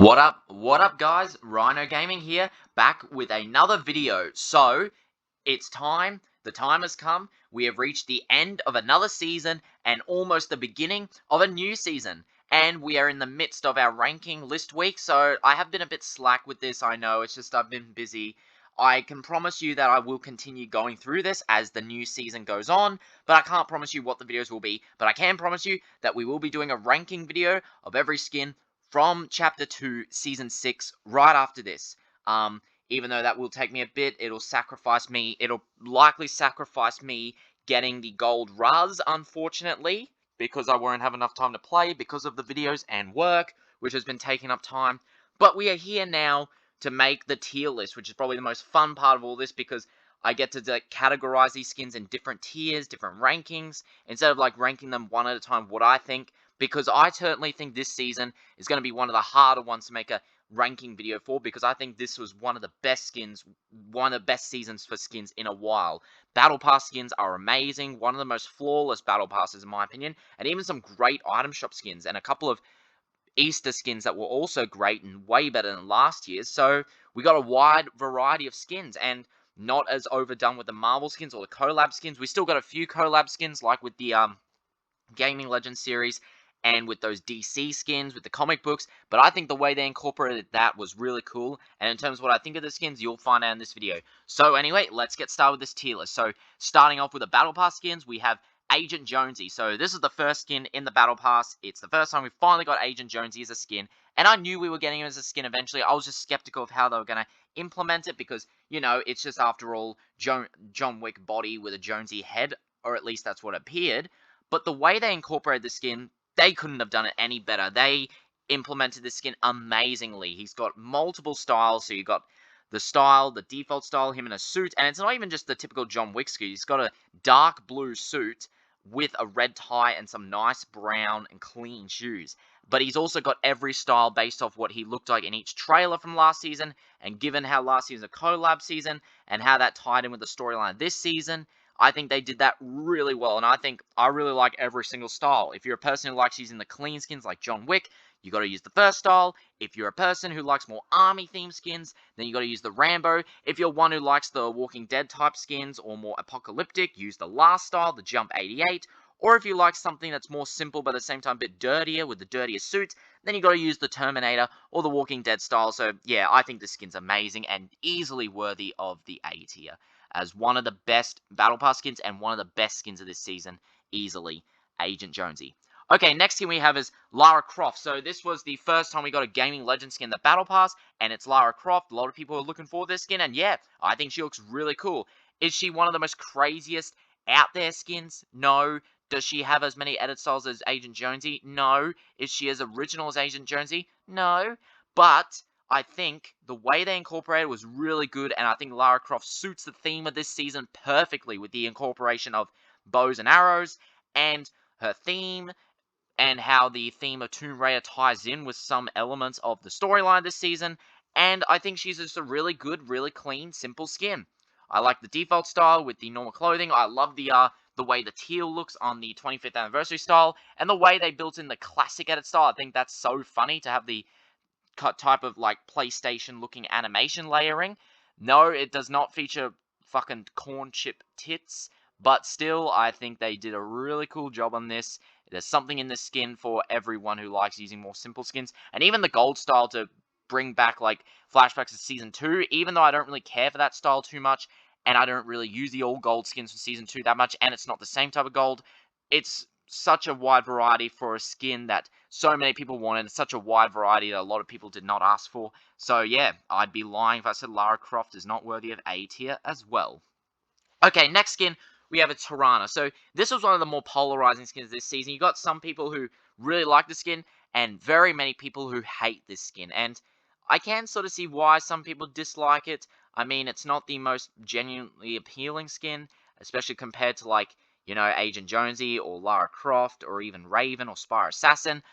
What up guys, Rhino Gaming here, back with another video. So, it's time, the time has come, we have reached the end of another season, and almost the beginning of a new season. And we are in the midst of our ranking list week, so I have been a bit slack with this, I know, it's just I've been busy. I can promise you that I will continue going through this as the new season goes on, but I can't promise you what the videos will be, but I can promise you that we will be doing a ranking video of every skin from Chapter 2, Season 6, right after this. Even though that will take me a bit, it'll likely sacrifice me getting the gold Raz, unfortunately, because I won't have enough time to play because of the videos and work, which has been taking up time. But we are here now to make the tier list, which is probably the most fun part of all this, because I get to categorize these skins in different tiers, different rankings, instead of like ranking them one at a time, what I think, because I certainly think this season is going to be one of the harder ones to make a ranking video for, because I think this was one of the best skins, one of the best seasons for skins in a while. Battle Pass skins are amazing, one of the most flawless Battle Passes in my opinion, and even some great item shop skins, and a couple of Easter skins that were also great and way better than last year's. So we got a wide variety of skins, and not as overdone with the Marvel skins or the collab skins. We still got a few collab skins, like with the Gaming Legends series, and with those DC skins, with the comic books, but I think the way they incorporated that was really cool, and in terms of what I think of the skins, you'll find out in this video. So anyway, let's get started with this tier list. So, starting off with the Battle Pass skins, we have Agent Jonesy. So this is the first skin in the Battle Pass. It's the first time we finally got Agent Jonesy as a skin, and I knew we were getting him as a skin eventually. I was just skeptical of how they were going to implement it, because, you know, it's just, after all, John Wick body with a Jonesy head, or at least that's what appeared. But the way they incorporated the skin, they couldn't have done it any better. They implemented the skin amazingly. He's got multiple styles, so you got the style, the default style, him in a suit, and it's not even just the typical John Wick suit. He's got a dark blue suit with a red tie and some nice brown and clean shoes. But he's also got every style based off what he looked like in each trailer from last season, and given how last season was a collab season, and how that tied in with the storyline this season, I think they did that really well, and I think I really like every single style. If you're a person who likes using the clean skins like John Wick, you got to use the first style. If you're a person who likes more army-themed skins, then you got to use the Rambo. If you're one who likes the Walking Dead type skins or more apocalyptic, use the last style, the Jump 88. Or if you like something that's more simple but at the same time a bit dirtier with the dirtier suits, then you got to use the Terminator or the Walking Dead style. So yeah, I think this skin's amazing and easily worthy of the A tier, as one of the best Battle Pass skins and one of the best skins of this season, easily, Agent Jonesy. Okay, next skin we have is Lara Croft. So this was the first time we got a Gaming Legend skin in the Battle Pass, and it's Lara Croft. A lot of people are looking for this skin, and yeah, I think she looks really cool. Is she one of the most craziest out there skins? No. Does she have as many edit styles as Agent Jonesy? No. Is she as original as Agent Jonesy? No. But I think the way they incorporated was really good, and I think Lara Croft suits the theme of this season perfectly with the incorporation of bows and arrows, and her theme, and how the theme of Tomb Raider ties in with some elements of the storyline this season, and I think she's just a really good, really clean, simple skin. I like the default style with the normal clothing. I love the way the teal looks on the 25th anniversary style, and the way they built in the classic edit style. I think that's so funny to have the type of like PlayStation looking animation layering. No, it does not feature fucking corn chip tits, but still, I think they did a really cool job on this. There's something in the skin for everyone who likes using more simple skins, and even the gold style to bring back like flashbacks to Season 2, even though I don't really care for that style too much, and I don't really use the all gold skins from Season 2 that much, and it's not the same type of gold. It's such a wide variety for a skin that so many people wanted, such a wide variety that a lot of people did not ask for. So yeah, I'd be lying if I said Lara Croft is not worthy of A tier as well. Okay, next skin, we have a Tarana. So this was one of the more polarizing skins this season. You got some people who really like the skin, and very many people who hate this skin. And I can sort of see why some people dislike it. I mean, it's not the most genuinely appealing skin, especially compared to, like, you know, Agent Jonesy or Lara Croft or even Raven or Spy Assassin.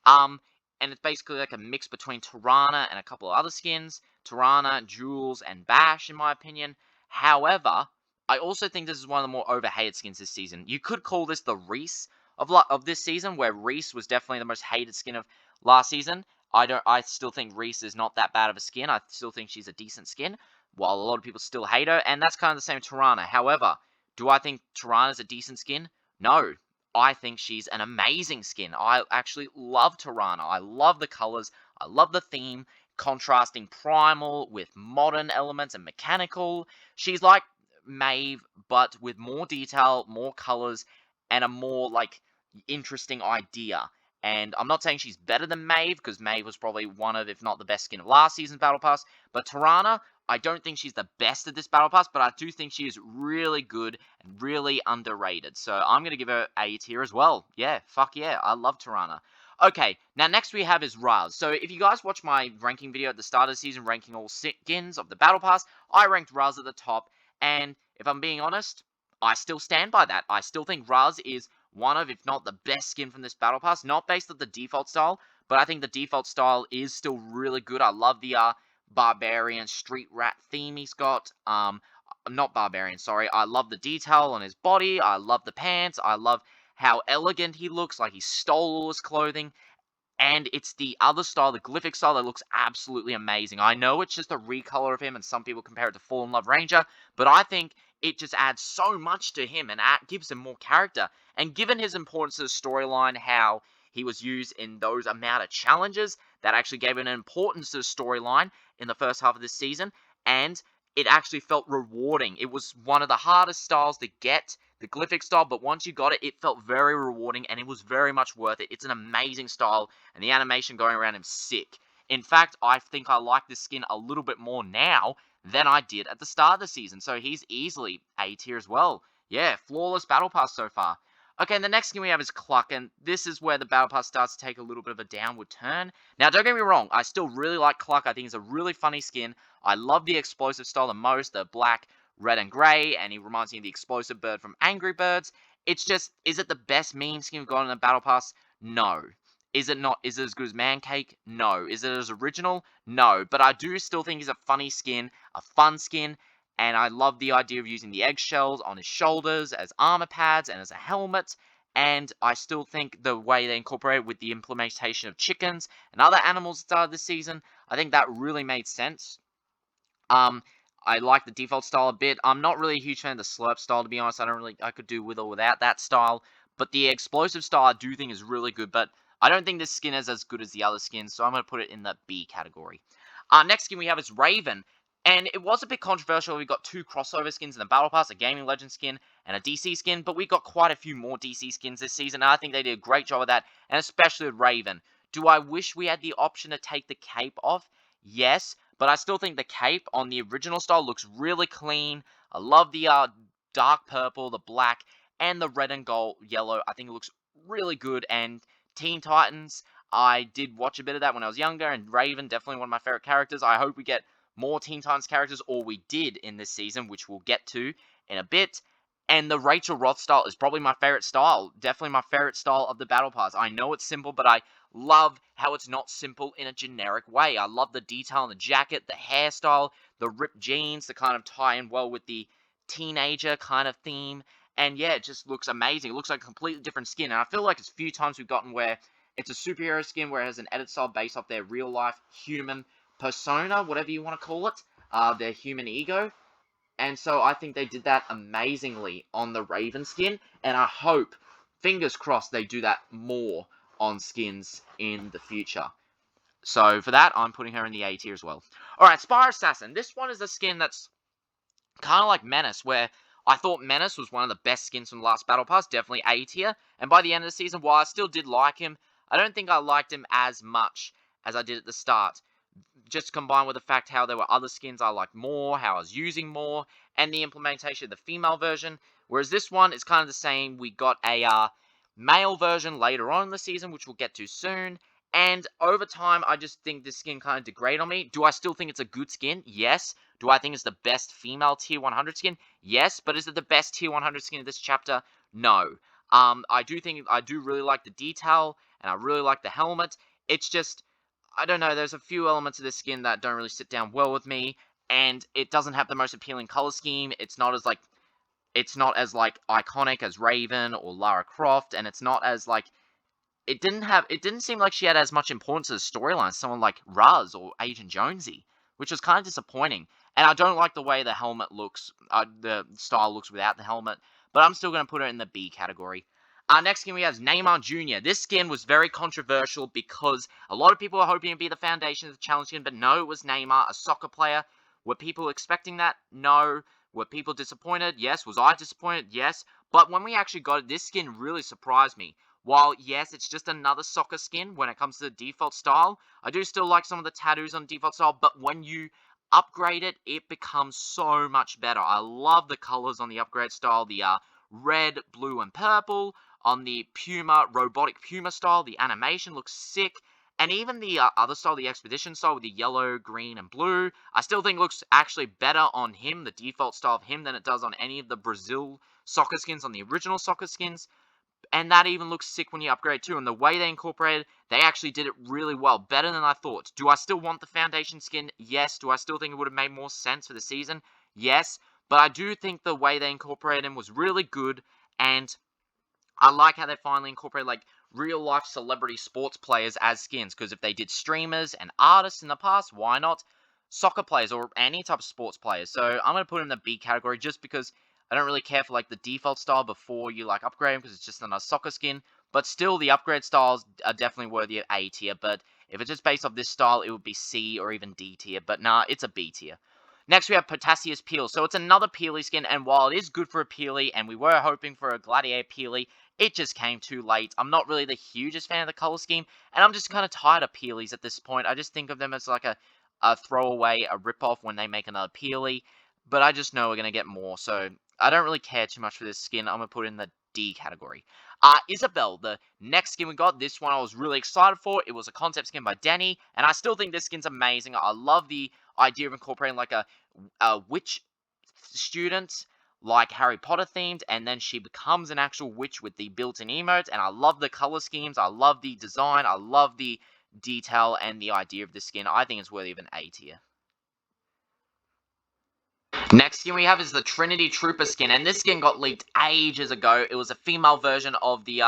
And it's basically like a mix between Tarana and a couple of other skins. Tarana, Jules, and Bash, in my opinion. However, I also think this is one of the more overhated skins this season. You could call this the Reese of this season, where Reese was definitely the most hated skin of last season. I still think Reese is not that bad of a skin. I still think she's a decent skin, while a lot of people still hate her, and that's kind of the same with Tarana. However, do I think Tarana's a decent skin? No. I think she's an amazing skin. I actually love Tarana. I love the colors. I love the theme, contrasting primal with modern elements and mechanical. She's like Maeve, but with more detail, more colors, and a more, like, interesting idea. And I'm not saying she's better than Maeve, because Maeve was probably one of, if not the best skin of last season's Battle Pass. But Tarana, I don't think she's the best at this Battle Pass, but I do think she is really good and really underrated. So I'm going to give her A tier as well. Yeah, fuck yeah, I love Tarana. Okay, now next we have is Raz. So if you guys watch my ranking video at the start of the season, ranking all skins of the Battle Pass, I ranked Raz at the top. And if I'm being honest, I still stand by that. I still think Raz is one of, if not the best skin from this Battle Pass. Not based on the default style, but I think the default style is still really good. I love the barbarian street rat theme he's got. Not barbarian, sorry. I love the detail on his body. I love the pants. I love how elegant he looks, like he stole all his clothing. And it's the other style, the glyphic style, that looks absolutely amazing. I know it's just a recolor of him, and some people compare it to Fallen Love Ranger, but I think it just adds so much to him and gives him more character. And given his importance to the storyline, how he was used in those amount of challenges, that actually gave an importance to the storyline in the first half of this season, and it actually felt rewarding. It was one of the hardest styles to get, the glyphic style, but once you got it, it felt very rewarding, and it was very much worth it. It's an amazing style, and the animation going around him sick. In fact, I think I like this skin a little bit more now than I did at the start of the season, so he's easily A tier as well. Yeah, flawless Battle Pass so far. Okay, and the next skin we have is Cluck, and this is where the Battle Pass starts to take a little bit of a downward turn. Now, don't get me wrong, I still really like Cluck. I think it's a really funny skin. I love the explosive style the most, the black, red, and grey, and he reminds me of the explosive bird from Angry Birds. It's just, is it the best meme skin we've got in the Battle Pass? No. Is it not? Is it as good as Mancake? No. Is it as original? No. But I do still think he's a funny skin, a fun skin, and I love the idea of using the eggshells on his shoulders as armor pads and as a helmet. And I still think the way they incorporate it with the implementation of chickens and other animals at the start of this season, I think that really made sense. I like the default style a bit. I'm not really a huge fan of the slurp style, to be honest. I could do with or without that style. But the explosive style I do think is really good, but I don't think this skin is as good as the other skins, so I'm going to put it in the B category. Next skin we have is Raven, and it was a bit controversial. We got two crossover skins in the Battle Pass, a Gaming Legend skin and a DC skin, but we got quite a few more DC skins this season, and I think they did a great job of that, and especially with Raven. Do I wish we had the option to take the cape off? Yes, but I still think the cape on the original style looks really clean. I love the dark purple, the black, and the red and gold yellow. I think it looks really good. And Teen Titans, I did watch a bit of that when I was younger, and Raven, definitely one of my favorite characters. I hope we get more Teen Titans characters, or we did in this season, which we'll get to in a bit. And the Rachel Roth style is probably my favorite style. Definitely my favorite style of the Battle Pass. I know it's simple, but I love how it's not simple in a generic way. I love the detail in the jacket, the hairstyle, the ripped jeans to kind of tie in well with the teenager kind of theme. And yeah, it just looks amazing. It looks like a completely different skin. And I feel like it's a few times we've gotten where it's a superhero skin where it has an edit style based off their real life human persona, whatever you want to call it, their human ego. And so I think they did that amazingly on the Raven skin, and I hope, fingers crossed, they do that more on skins in the future. So for that, I'm putting her in the A tier as well. Alright, Spire Assassin. This one is a skin that's kind of like Menace, where I thought Menace was one of the best skins from the last Battle Pass, definitely A tier. And by the end of the season, while I still did like him, I don't think I liked him as much as I did at the start. Just combined with the fact how there were other skins I liked more, how I was using more, and the implementation of the female version. Whereas this one is kind of the same. We got a male version later on in the season, which we'll get to soon. And over time, I just think this skin kind of degraded on me. Do I still think it's a good skin? Yes. Do I think it's the best female tier 100 skin? Yes. But is it the best tier 100 skin of this chapter? No. I do really like the detail, and I really like the helmet. It's just, I don't know, there's a few elements of this skin that don't really sit down well with me, and it doesn't have the most appealing color scheme. It's not as iconic as Raven or Lara Croft, and it's not as it didn't seem like she had as much importance to the storyline as someone like Raz or Agent Jonesy, which was kind of disappointing. And I don't like the way the helmet looks, the style looks without the helmet, but I'm still going to put her in the B category. Our next skin we have is Neymar Jr. This skin was very controversial because a lot of people were hoping it'd be the foundation of the challenge skin, but no, it was Neymar, a soccer player. Were people expecting that? No. Were people disappointed? Yes. Was I disappointed? Yes. But when we actually got it, this skin really surprised me. While, yes, it's just another soccer skin when it comes to the default style, I do still like some of the tattoos on default style, but when you upgrade it, it becomes so much better. I love the colors on the upgrade style, the red, blue, and purple. On the Puma, robotic Puma style, the animation looks sick. And even the other style, the Expedition style with the yellow, green, and blue, I still think looks actually better on him, the default style of him, than it does on any of the Brazil soccer skins, on the original soccer skins. And that even looks sick when you upgrade too. And the way they incorporated, they actually did it really well. Better than I thought. Do I still want the foundation skin? Yes. Do I still think it would have made more sense for the season? Yes. But I do think the way they incorporated him was really good. And I like how they finally incorporate like real life celebrity sports players as skins, because if they did streamers and artists in the past, why not soccer players or any type of sports players? So I'm going to put him in the B category just because I don't really care for like the default style before you like upgrade him, because it's just another soccer skin. But still, the upgrade styles are definitely worthy of A tier. But if it's just based off this style, it would be C or even D tier. But nah, it's a B tier. Next, we have Potassius Peel. So it's another Peely skin, and while it is good for a Peely, and we were hoping for a Gladiator Peely, it just came too late. I'm not really the hugest fan of the color scheme, and I'm just kind of tired of Peelies at this point. I just think of them as like a throwaway, a ripoff when they make another Peely, but I just know we're going to get more, so I don't really care too much for this skin. I'm going to put it in the D category. Isabelle, the next skin we got, this one I was really excited for. It was a concept skin by Denny, and I still think this skin's amazing. I love the idea of incorporating like a witch student, like Harry Potter themed, and then she becomes an actual witch with the built-in emotes, and I love the color schemes, I love the design, I love the detail and the idea of the skin. I think it's worthy of an A tier. Next skin we have is the Trinity Trooper skin, and this skin got leaked ages ago. It was a female version of the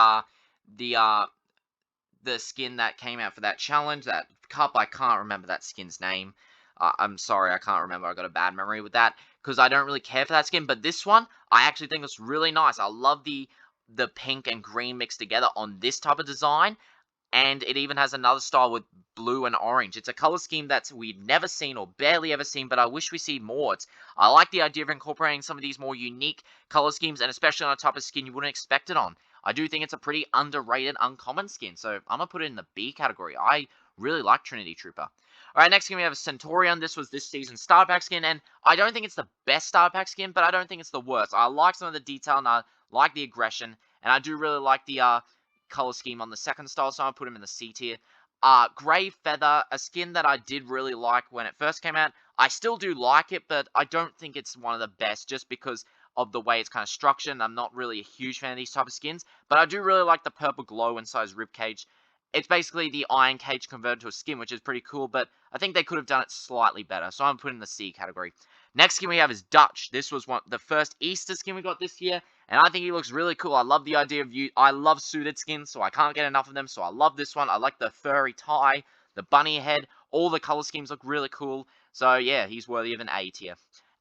skin that came out for that challenge, that cup. I can't remember that skin's name. I'm sorry, I can't remember. I got a bad memory with that, because I don't really care for that skin. But this one, I actually think it's really nice. I love the pink and green mixed together on this type of design. And it even has another style with blue and orange. It's a color scheme that we've never seen or barely ever seen, but I wish we see more. I like the idea of incorporating some of these more unique color schemes, and especially on a type of skin you wouldn't expect it on. I do think it's a pretty underrated, uncommon skin, so I'm going to put it in the B category. I really like Trinity Trooper. Alright, next skin we have a Centaurion. This was this season's starter pack skin, and I don't think it's the best starter pack skin, but I don't think it's the worst. I like some of the detail, and I like the aggression, and I do really like the color scheme on the second style, so I'll put him in the C tier. Grey Feather, a skin that I did really like when it first came out. I still do like it, but I don't think it's one of the best, just because of the way it's kind of structured. I'm not really a huge fan of these type of skins, but I do really like the purple glow inside his ribcage. It's basically the iron cage converted to a skin, which is pretty cool, but I think they could have done it slightly better, so I'm putting the C category. Next skin we have is Dutch. This was the first Easter skin we got this year, and I think he looks really cool. I love the idea of I love suited skins, so I can't get enough of them, so I love this one. I like the furry tie, the bunny head, all the color schemes look really cool, so yeah, he's worthy of an A tier.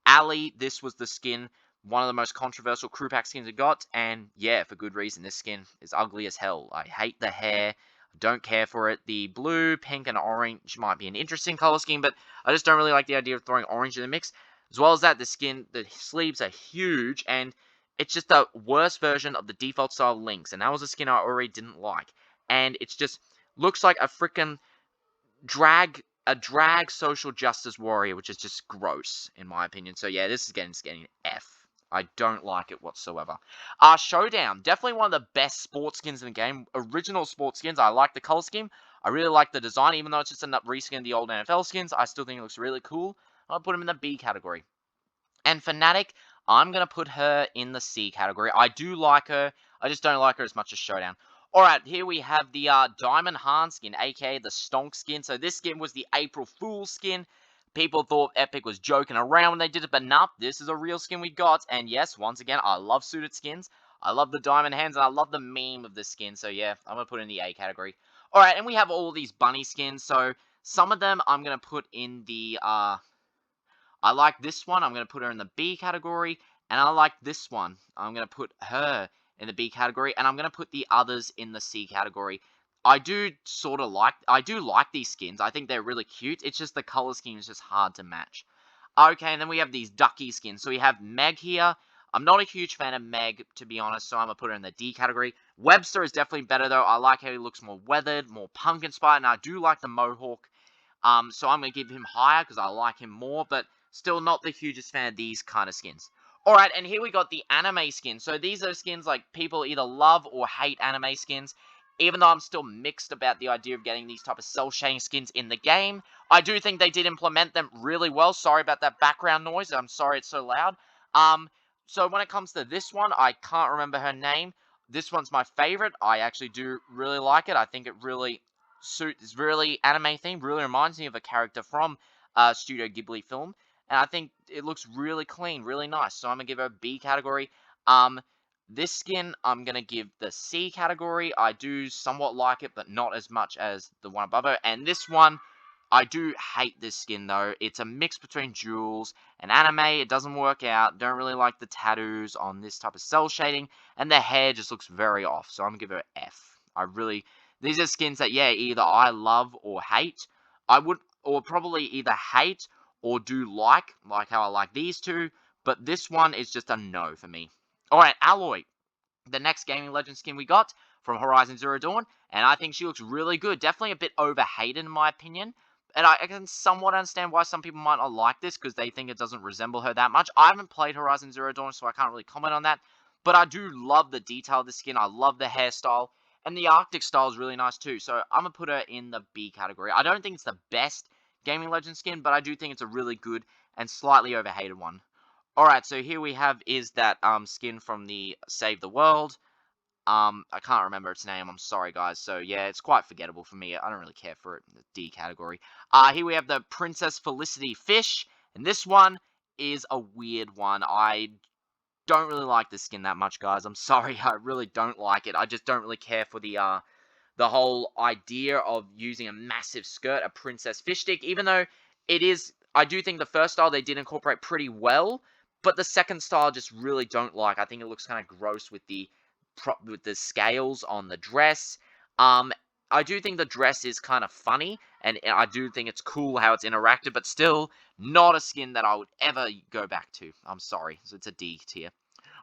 Ali, this was the skin, one of the most controversial crew pack skins we got, and yeah, for good reason. This skin is ugly as hell. I hate the hair. Don't care for it. The blue, pink, and orange might be an interesting color scheme, but I just don't really like the idea of throwing orange in the mix. As well as that, the sleeves are huge, and it's just a worse version of the default style links, and that was a skin I already didn't like. And it's just looks like a freaking drag social justice warrior, which is just gross, in my opinion. So yeah, this is getting F. I don't like it whatsoever. Showdown, definitely one of the best sports skins in the game. Original sports skins. I like the color scheme. I really like the design, even though it's just a reskin of the old NFL skins. I still think it looks really cool. I'll put him in the B category. And Fnatic, I'm going to put her in the C category. I do like her. I just don't like her as much as Showdown. Alright, here we have the Diamond Han skin, aka the Stonk skin. So this skin was the April Fool's skin. People thought Epic was joking around when they did it, but nah, this is a real skin we got. And yes, once again, I love suited skins. I love the diamond hands, and I love the meme of the skin. So yeah, I'm gonna put it in the A category. All right, and we have all these bunny skins. So some of them I'm gonna put in the I like this one. I'm going to put her in the B category. And I like this one. I'm going to put her in the B category. And I'm going to put the others in the C category. I do like these skins. I think they're really cute. It's just the color scheme is just hard to match. Okay, and then we have these ducky skins. So we have Meg here. I'm not a huge fan of Meg, to be honest, so I'm going to put her in the D category. Webster is definitely better, though. I like how he looks more weathered, more punk-inspired, and I do like the mohawk. So I'm going to give him higher because I like him more, but still not the hugest fan of these kind of skins. Alright, and here we got the anime skins. So these are skins like people either love or hate anime skins. Even though I'm still mixed about the idea of getting these type of cell shading skins in the game, I do think they did implement them really well. Sorry about that background noise. I'm sorry it's so loud. So when it comes to this one, I can't remember her name. This one's my favorite. I actually do really like it. I think it really it's really anime themed. Really reminds me of a character from Studio Ghibli film. And I think it looks really clean, really nice. So I'm going to give her a B category. This skin, I'm going to give the C category. I do somewhat like it, but not as much as the one above her. And this one, I do hate this skin, though. It's a mix between jewels and anime. It doesn't work out. Don't really like the tattoos on this type of cell shading. And the hair just looks very off. So I'm going to give her an F. These are skins that, yeah, either I love or hate. Or probably either hate or do like how I like these two, but this one is just a no for me. Alright, Alloy, the next Gaming Legend skin we got from Horizon Zero Dawn, and I think she looks really good. Definitely a bit overhated in my opinion, and I can somewhat understand why some people might not like this, because they think it doesn't resemble her that much. I haven't played Horizon Zero Dawn, so I can't really comment on that, but I do love the detail of the skin. I love the hairstyle, and the Arctic style is really nice too, so I'm going to put her in the B category. I don't think it's the best Gaming Legend skin, but I do think it's a really good and slightly overhated one. Alright, so here we have is that skin from the Save the World. I can't remember its name, I'm sorry guys. So yeah, it's quite forgettable for me. I don't really care for it in the D category. Here we have the Princess Felicity fish, and this one is a weird one. I don't really like this skin that much, guys. I'm sorry, I really don't like it. I just don't really care for the whole idea of using a massive skirt, a princess fish stick, even though I do think the first style they did incorporate pretty well, but the second style I just really don't like. I think it looks kind of gross with the scales on the dress. I do think the dress is kind of funny, and I do think it's cool how it's interactive, but still not a skin that I would ever go back to. I'm sorry, so it's a D tier.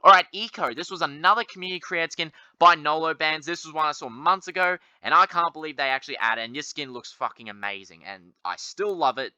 Alright, Eco. This was another community created skin by Nolo Bands. This was one I saw months ago, and I can't believe they actually added, and this skin looks fucking amazing, and I still love it.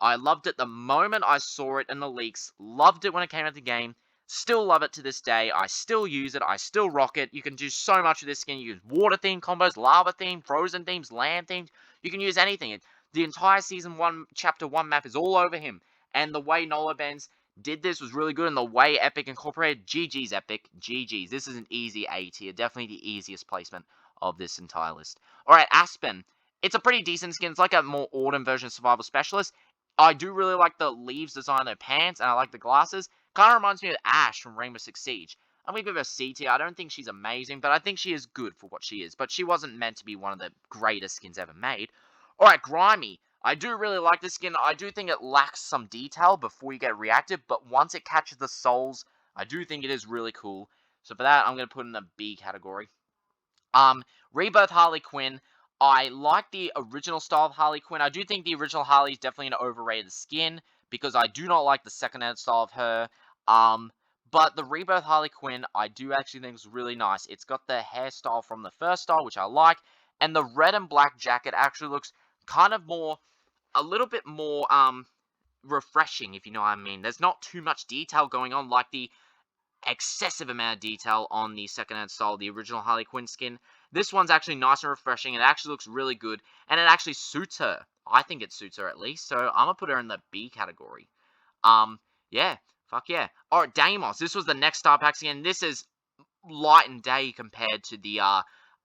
I loved it the moment I saw it in the leaks, loved it when it came out the game, still love it to this day. I still use it, I still rock it. You can do so much with this skin. You use water theme combos, lava theme, frozen themes, land themes. You can use anything. The entire Season 1, Chapter 1 map is all over him, and the way Nolo Bands did this was really good, and the way Epic incorporated, GG's Epic, GG's. This is an easy A tier, definitely the easiest placement of this entire list. Alright, Aspen. It's a pretty decent skin. It's like a more autumn version of Survival Specialist. I do really like the leaves design on their pants, and I like the glasses. Kind of reminds me of Ash from Rainbow Six Siege. I'm going to give her a C tier. I don't think she's amazing, but I think she is good for what she is. But she wasn't meant to be one of the greatest skins ever made. Alright, Grimy. I do really like this skin. I do think it lacks some detail before you get reactive, but once it catches the souls, I do think it is really cool. So for that, I'm going to put it in the B category. Rebirth Harley Quinn. I like the original style of Harley Quinn. I do think the original Harley is definitely an overrated skin, because I do not like the second-hand style of her. But the Rebirth Harley Quinn, I do actually think is really nice. It's got the hairstyle from the first style, which I like, and the red and black jacket actually looks kind of a little bit more, refreshing, if you know what I mean. There's not too much detail going on, like the excessive amount of detail on the second-hand style, the original Harley Quinn skin. This one's actually nice and refreshing. It actually looks really good, and it actually suits her. I think it suits her, at least, so I'm gonna put her in the B category. Yeah, fuck yeah. Alright, Deimos. This was the next Star Pack skin. This is light and day compared to the,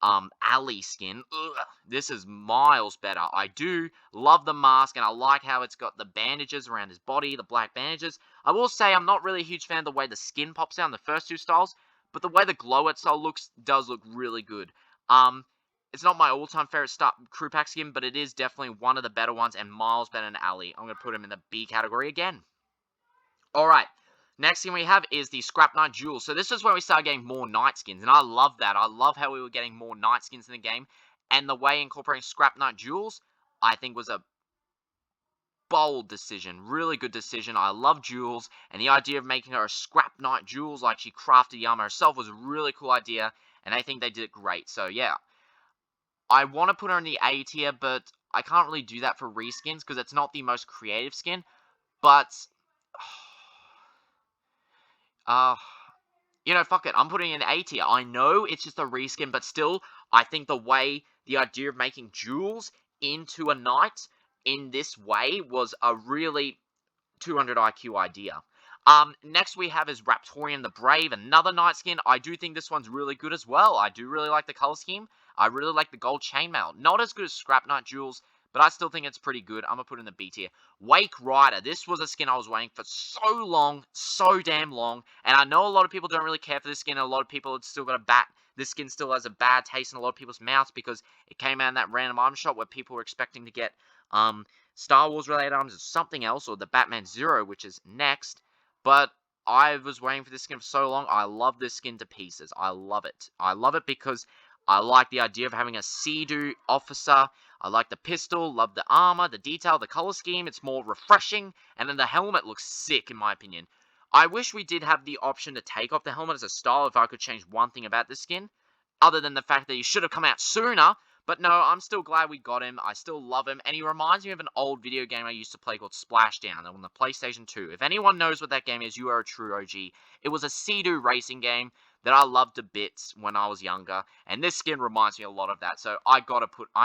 Ali skin. Ugh, this is miles better. I do love the mask, and I like how it's got the bandages around his body, the black bandages. I will say I'm not really a huge fan of the way the skin pops out in the first two styles, but the way the glow style looks does look really good. It's not my all-time favorite crew pack skin, but it is definitely one of the better ones and miles better than Ali. I'm going to put him in the B category again. Alright, next thing we have is the Scrap Knight Jewel. So this is where we start getting more Knight skins, and I love that. I love how we were getting more Knight skins in the game, and the way incorporating Scrap Knight Jewels, I think was a bold decision, really good decision. I love Jules, and the idea of making her a Scrap Knight Jules, like she crafted the armor herself, was a really cool idea, and I think they did it great. So yeah, I want to put her in the A tier, but I can't really do that for reskins, because it's not the most creative skin, but you know, fuck it, I'm putting it in A tier. I know it's just a reskin, but still, I think the idea of making Jules into a knight in this way was a really 200 IQ idea. Next we have is Raptorian the Brave, another knight skin. I do think this one's really good as well. I do really like the color scheme. I really like the gold chainmail. Not as good as Scrap Knight Jules, but I still think it's pretty good. I'm going to put it in the B tier. Wake Rider. This was a skin I was waiting for so long, so damn long. And I know a lot of people don't really care for this skin. And a lot of people have still got this skin still has a bad taste in a lot of people's mouths because it came out in that random item shop where people were expecting to get Star Wars related items or something else, or the Batman Zero, which is next. But I was waiting for this skin for so long. I love this skin to pieces. I love it. I love it because I like the idea of having a Sea-Doo officer. I like the pistol, love the armor, the detail, the color scheme. It's more refreshing, and then the helmet looks sick, in my opinion. I wish we did have the option to take off the helmet as a style if I could change one thing about this skin, other than the fact that he should have come out sooner. But no, I'm still glad we got him. I still love him, and he reminds me of an old video game I used to play called Splashdown on the PlayStation 2. If anyone knows what that game is, you are a true OG. It was a Sea-Doo racing game that I loved to bits when I was younger, and this skin reminds me a lot of that, so I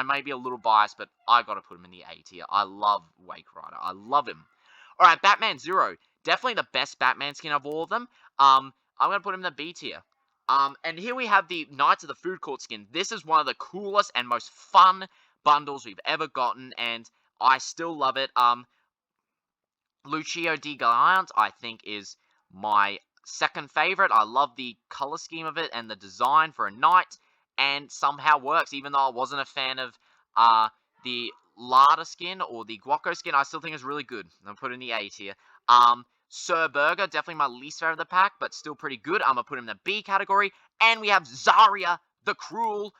may be a little biased, but I gotta put him in the A tier. I love Wake Rider. I love him. Alright, Batman Zero. Definitely the best Batman skin of all of them. I'm gonna put him in the B tier. And here we have the Knights of the Food Court skin. This is one of the coolest and most fun bundles we've ever gotten, and I still love it. Lucio Di Gallant, I think, is my second favorite. I love the color scheme of it and the design for a knight, and somehow works, even though I wasn't a fan of the Lara skin or the Guaco skin. I still think it's really good. I'm put it in the A tier. Sir Burger, definitely my least favorite of the pack, but still pretty good. I'm going to put him in the B category. And we have Zara the Cruel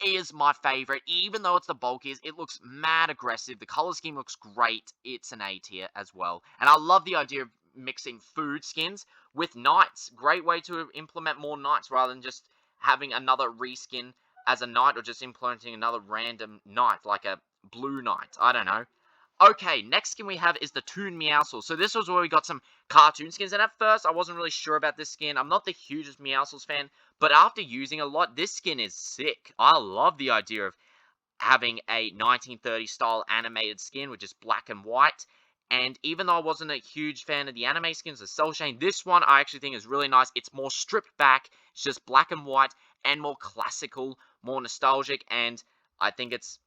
is my favorite. Even though it's the bulkiest, it looks mad aggressive. The color scheme looks great. It's an A tier as well. And I love the idea of mixing food skins with knights. Great way to implement more knights rather than just having another reskin as a knight or just implementing another random knight like a blue knight. I don't know. Okay, next skin we have is the Toon Meowscles. So this was where we got some cartoon skins, and at first I wasn't really sure about this skin. I'm not the hugest Meowscles fan, but after using a lot, this skin is sick. I love the idea of having a 1930s style animated skin, which is black and white. And even though I wasn't a huge fan of the anime skins, the Cell Shade, this one I actually think is really nice. It's more stripped back, it's just black and white, and more classical, more nostalgic, and I think it's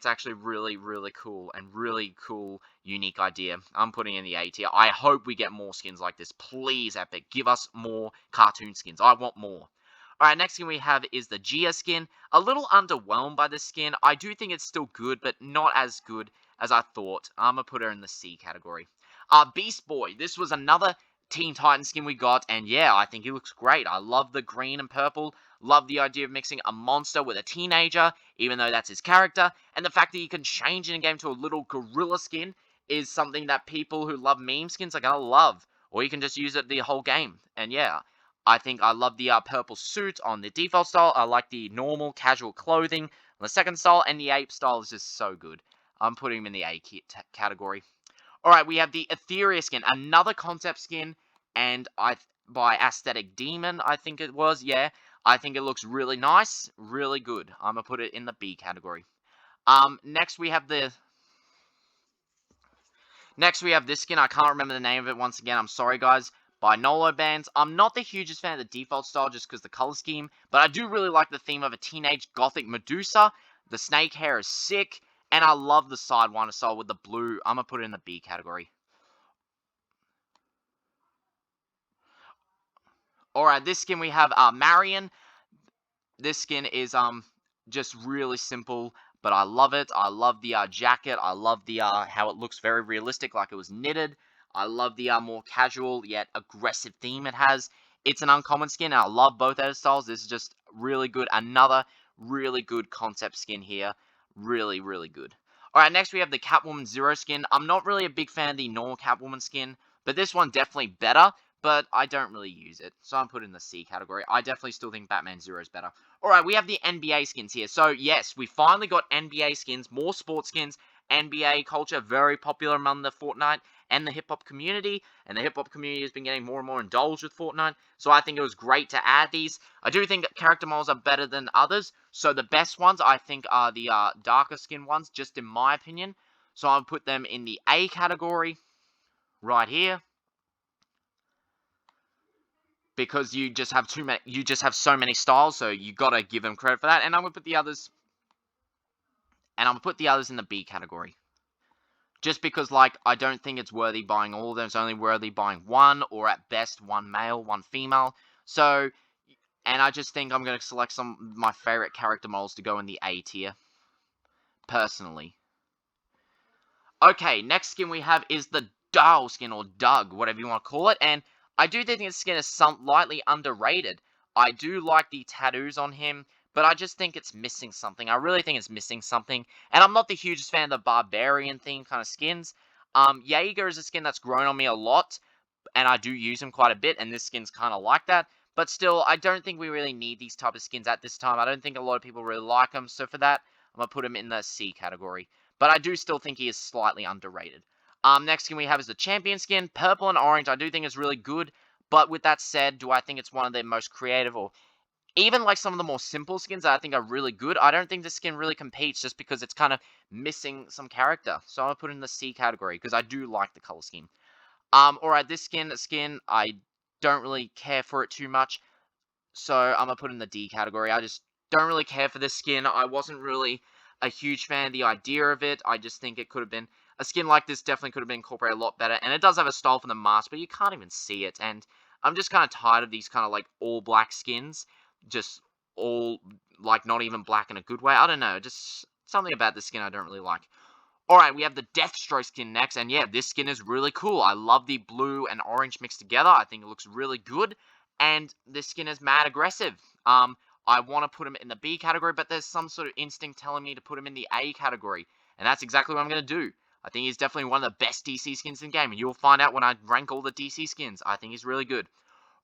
actually really, really cool and really cool, unique idea. I'm putting in the A tier. I hope we get more skins like this. Please, Epic, give us more cartoon skins. I want more. Alright, next skin we have is the Gia skin. A little underwhelmed by this skin. I do think it's still good, but not as good as I thought. I'm going to put her in the C category. Beast Boy. This was another Teen Titan skin we got, and yeah, I think he looks great. I love the green and purple. Love the idea of mixing a monster with a teenager, even though that's his character. And the fact that you can change in a game to a little gorilla skin is something that people who love meme skins are going to love. Or you can just use it the whole game. And yeah, I think I love the purple suit on the default style. I like the normal casual clothing on the second style. And the ape style is just so good. I'm putting him in the A category. Alright, we have the Etheria skin, another concept skin, and by Aesthetic Demon, I think it was, yeah. I think it looks really nice, really good. I'm going to put it in the B category. Next we have this skin. I can't remember the name of it once again. I'm sorry, guys. By Nolo Bands. I'm not the hugest fan of the default style just because the color scheme, but I do really like the theme of a teenage gothic Medusa. The snake hair is sick. And I love the Sidewinder style with the blue. I'm going to put it in the B category. Alright, this skin we have Marion. This skin is just really simple, but I love it. I love the jacket. I love the how it looks very realistic, like it was knitted. I love the more casual yet aggressive theme it has. It's an uncommon skin, and I love both edit styles. This is just really good. Another really good concept skin here. Really, really good. Alright, next we have the Catwoman Zero skin. I'm not really a big fan of the normal Catwoman skin, but this one definitely better, but I don't really use it, so I'm put in the C category. I definitely still think Batman Zero is better. Alright, we have the NBA skins here. So, yes, we finally got NBA skins, more sports skins. NBA culture, very popular among the Fortnite and the hip-hop community. And the hip-hop community has been getting more and more indulged with Fortnite. So I think it was great to add these. I do think that character models are better than others. So the best ones, I think, are the darker skin ones, just in my opinion. So I'll put them in the A category, right here. Because you just have too many, you just have so many styles, so you gotta give them credit for that. And I'm gonna put the others in the B category. Just because, like, I don't think it's worthy buying all of them. It's only worthy buying one, or at best, one male, one female. So, and I just think I'm going to select some of my favorite character models to go in the A tier. Personally. Okay, next skin we have is the Dial skin, or Doug, whatever you want to call it. And I do think this skin is lightly underrated. I do like the tattoos on him, but I just think it's missing something. I really think it's missing something. And I'm not the hugest fan of the barbarian theme kind of skins. Jaeger is a skin that's grown on me a lot, and I do use him quite a bit, and this skin's kind of like that. But still, I don't think we really need these type of skins at this time. I don't think a lot of people really like them, so for that, I'm going to put him in the C category. But I do still think he is slightly underrated. Next skin we have is the Champion skin. Purple and orange I do think is really good. But with that said, do I think it's one of their most creative, or even like some of the more simple skins that I think are really good? I don't think this skin really competes just because it's kind of missing some character. So I'm going to put it in the C category because I do like the color scheme. Alright, this skin, I don't really care for it too much. So I'm going to put it in the D category. I just don't really care for this skin. I wasn't really a huge fan of the idea of it. I just think it could have been, a skin like this definitely could have been incorporated a lot better. And it does have a style for the mask, but you can't even see it. And I'm just kind of tired of these kind of like all black skins. Just all, like, not even black in a good way. I don't know, just something about this skin I don't really like. Alright, we have the Deathstroke skin next, and yeah, this skin is really cool. I love the blue and orange mixed together. I think it looks really good, and this skin is mad aggressive. I want to put him in the B category, but there's some sort of instinct telling me to put him in the A category, and that's exactly what I'm going to do. I think he's definitely one of the best DC skins in the game, and you'll find out when I rank all the DC skins. I think he's really good.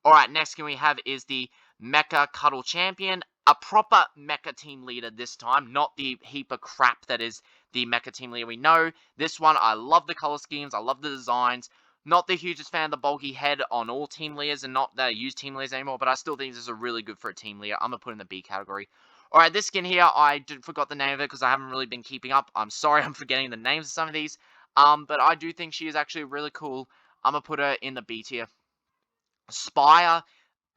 Alright, next skin we have is the Mecha Cuddle Champion. A proper Mecha Team Leader this time, not the heap of crap that is the Mecha Team Leader we know. This one, I love the color schemes, I love the designs. Not the hugest fan of the bulky head on all Team Leaders, and not that I use Team Leaders anymore, but I still think this is a really good for a Team Leader. I'm going to put in the B category. Alright, this skin here, I forgot the name of it because I haven't really been keeping up. I'm sorry I'm forgetting the names of some of these. But I do think she is actually really cool. I'm going to put her in the B tier. Spire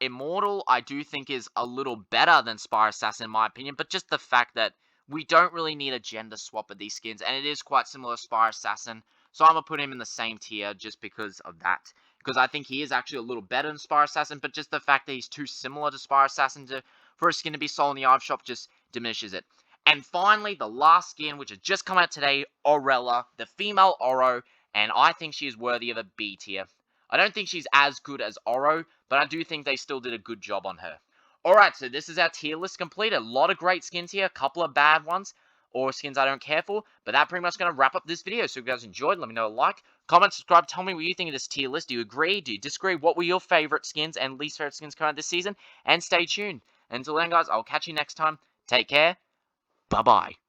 Immortal, I do think is a little better than Spire Assassin in my opinion, but just the fact that we don't really need a gender swap of these skins, and it is quite similar to Spire Assassin, so I'm going to put him in the same tier just because of that. Because I think he is actually a little better than Spire Assassin, but just the fact that he's too similar to Spire Assassin for a skin to be sold in the item shop just diminishes it. And finally, the last skin, which has just come out today, Aurella, the female Oro, and I think she is worthy of a B tier. I don't think she's as good as Oro, but I do think they still did a good job on her. Alright, so this is our tier list complete. A lot of great skins here, a couple of bad ones, or skins I don't care for, but that pretty much going to wrap up this video. So if you guys enjoyed, let me know a like, comment, subscribe, tell me what you think of this tier list. Do you agree? Do you disagree? What were your favorite skins and least favorite skins coming out this season? And stay tuned. Until then, guys, I'll catch you next time. Take care. Bye-bye.